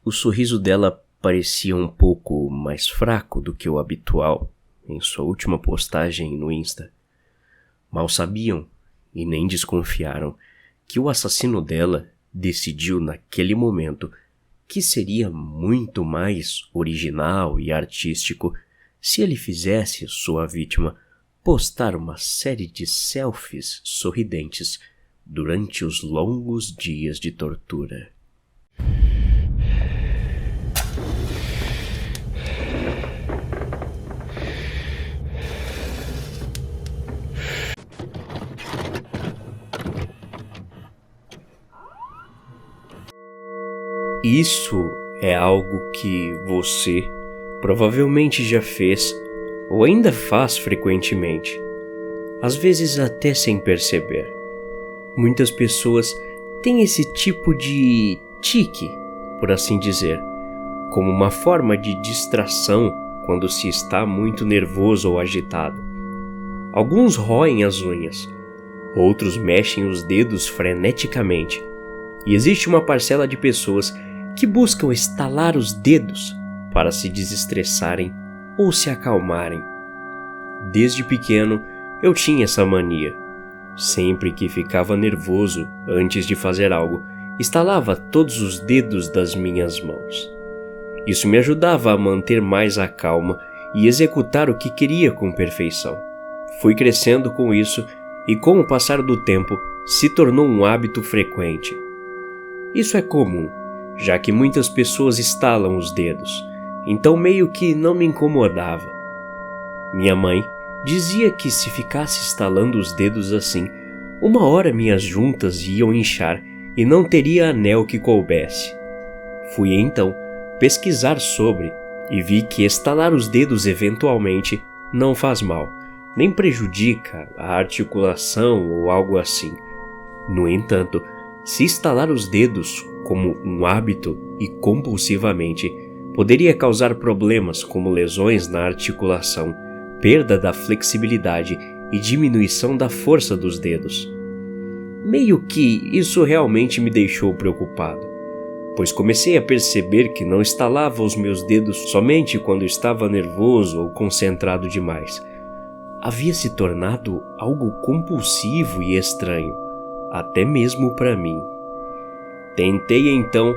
O sorriso dela parecia um pouco mais fraco do que o habitual em sua última postagem no Insta. Mal sabiam, e nem desconfiaram, que o assassino dela decidiu naquele momento que seria muito mais original e artístico se ele fizesse sua vítima postar uma série de selfies sorridentes durante os longos dias de tortura. Isso é algo que você provavelmente já fez ou ainda faz frequentemente, às vezes até sem perceber. Muitas pessoas têm esse tipo de tique, por assim dizer, como uma forma de distração quando se está muito nervoso ou agitado. Alguns roem as unhas, outros mexem os dedos freneticamente, e existe uma parcela de pessoas que buscam estalar os dedos para se desestressarem ou se acalmarem. Desde pequeno eu tinha essa mania. Sempre que ficava nervoso antes de fazer algo, estalava todos os dedos das minhas mãos. Isso me ajudava a manter mais a calma e executar o que queria com perfeição. Fui crescendo com isso e, com o passar do tempo, se tornou um hábito frequente. Isso é comum, já que muitas pessoas estalam os dedos, então meio que não me incomodava. Minha mãe dizia que se ficasse estalando os dedos assim, uma hora minhas juntas iam inchar e não teria anel que coubesse. Fui então pesquisar sobre e vi que estalar os dedos eventualmente não faz mal, nem prejudica a articulação ou algo assim. No entanto, se estalar os dedos como um hábito e compulsivamente, poderia causar problemas como lesões na articulação, perda da flexibilidade e diminuição da força dos dedos. Meio que isso realmente me deixou preocupado, pois comecei a perceber que não estalava os meus dedos somente quando estava nervoso ou concentrado demais. Havia se tornado algo compulsivo e estranho, até mesmo para mim. Tentei então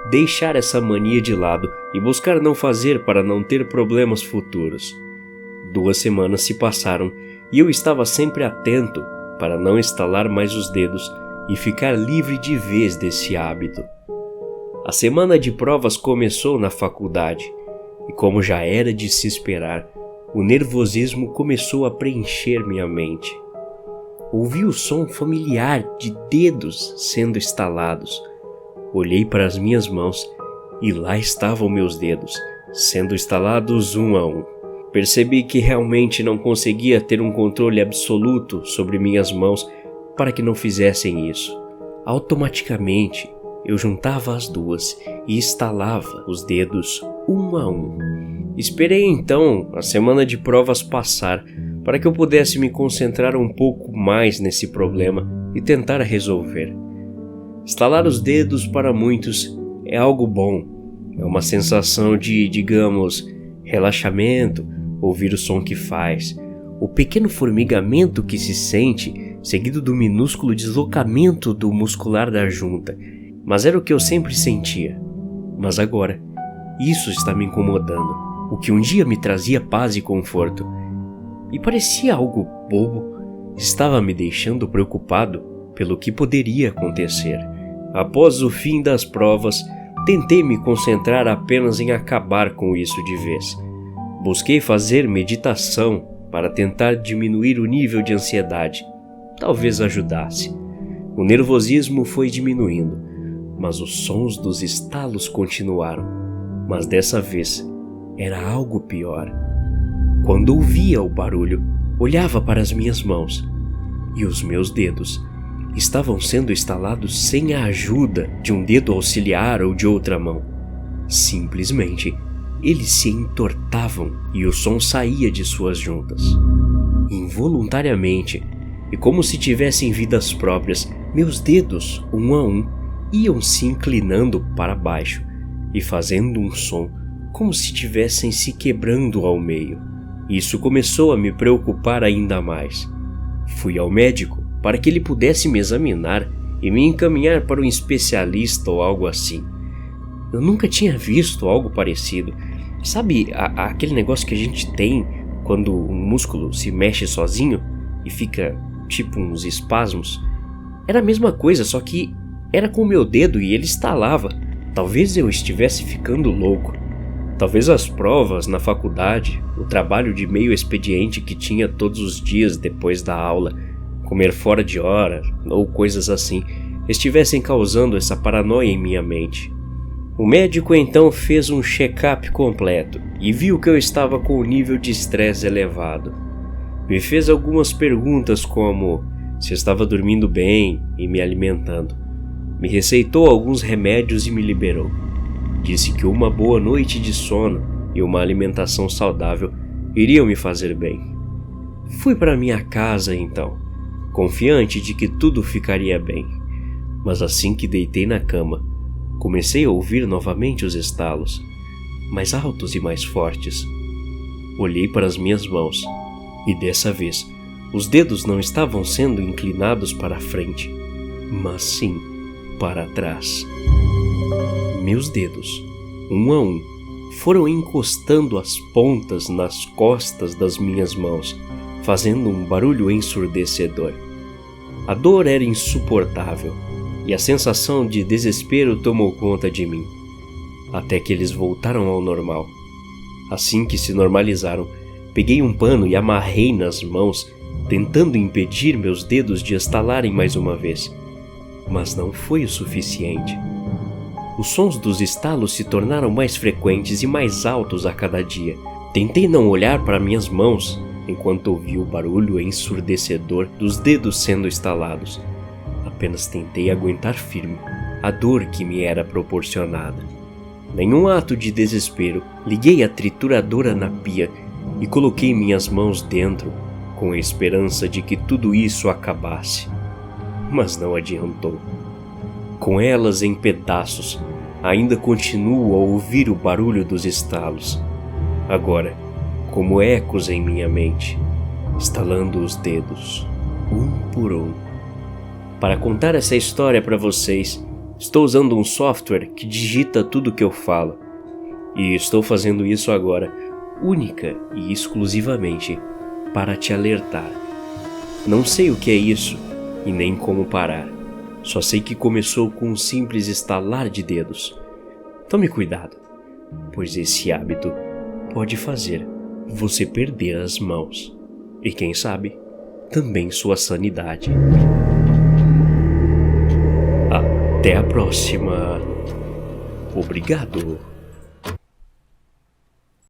deixar essa mania de lado e buscar não fazer para não ter problemas futuros. 2 semanas se passaram e eu estava sempre atento para não estalar mais os dedos e ficar livre de vez desse hábito. A semana de provas começou na faculdade e, como já era de se esperar, o nervosismo começou a preencher minha mente. Ouvi o som familiar de dedos sendo estalados. Olhei para as minhas mãos e lá estavam meus dedos, sendo estalados um a um. Percebi que realmente não conseguia ter um controle absoluto sobre minhas mãos para que não fizessem isso. Automaticamente, eu juntava as duas e estalava os dedos um a um. Esperei então a semana de provas passar para que eu pudesse me concentrar um pouco mais nesse problema e tentar resolver. Estalar os dedos para muitos é algo bom, é uma sensação de, digamos, relaxamento, ouvir o som que faz, o pequeno formigamento que se sente, seguido do minúsculo deslocamento do muscular da junta. Mas era o que eu sempre sentia. Mas agora, isso está me incomodando, o que um dia me trazia paz e conforto. E parecia algo bobo, estava me deixando preocupado pelo que poderia acontecer. Após o fim das provas, tentei me concentrar apenas em acabar com isso de vez. Busquei fazer meditação para tentar diminuir o nível de ansiedade. Talvez ajudasse. O nervosismo foi diminuindo, mas os sons dos estalos continuaram. Mas dessa vez era algo pior. Quando ouvia o barulho, olhava para as minhas mãos e os meus dedos estavam sendo estalados sem a ajuda de um dedo auxiliar ou de outra mão. Simplesmente, eles se entortavam e o som saía de suas juntas. Involuntariamente, e como se tivessem vidas próprias, meus dedos, um a um, iam se inclinando para baixo, e fazendo um som como se tivessem se quebrando ao meio. Isso começou a me preocupar ainda mais. Fui ao médico para que ele pudesse me examinar e me encaminhar para um especialista ou algo assim. Eu nunca tinha visto algo parecido. Sabe aquele negócio que a gente tem quando um músculo se mexe sozinho e fica tipo uns espasmos? Era a mesma coisa, só que era com o meu dedo e ele estalava. Talvez eu estivesse ficando louco. Talvez as provas na faculdade, o trabalho de meio expediente que tinha todos os dias depois da aula, comer fora de hora ou coisas assim, estivessem causando essa paranoia em minha mente. O médico então fez um check-up completo e viu que eu estava com um nível de estresse elevado. Me fez algumas perguntas como se eu estava dormindo bem e me alimentando. Me receitou alguns remédios e me liberou. Disse que uma boa noite de sono e uma alimentação saudável iriam me fazer bem. Fui para minha casa então, confiante de que tudo ficaria bem. Mas assim que deitei na cama, comecei a ouvir novamente os estalos, mais altos e mais fortes. Olhei para as minhas mãos e dessa vez os dedos não estavam sendo inclinados para a frente, mas sim para trás. Meus dedos, um a um, foram encostando as pontas nas costas das minhas mãos, fazendo um barulho ensurdecedor. A dor era insuportável e a sensação de desespero tomou conta de mim, até que eles voltaram ao normal. Assim que se normalizaram, peguei um pano e amarrei nas mãos, tentando impedir meus dedos de estalarem mais uma vez. Mas não foi o suficiente. Os sons dos estalos se tornaram mais frequentes e mais altos a cada dia. Tentei não olhar para minhas mãos enquanto ouvi o barulho ensurdecedor dos dedos sendo estalados. Apenas tentei aguentar firme a dor que me era proporcionada. Nenhum ato de desespero, liguei a trituradora na pia e coloquei minhas mãos dentro, com a esperança de que tudo isso acabasse. Mas não adiantou. Com elas em pedaços, ainda continuo a ouvir o barulho dos estalos. Agora, como ecos em minha mente, estalando os dedos, um por um. Para contar essa história para vocês, estou usando um software que digita tudo que eu falo. E estou fazendo isso agora, única e exclusivamente, para te alertar. Não sei o que é isso e nem como parar. Só sei que começou com um simples estalar de dedos. Tome cuidado, pois esse hábito pode fazer você perder as mãos. E quem sabe, também sua sanidade. Até a próxima. Obrigado.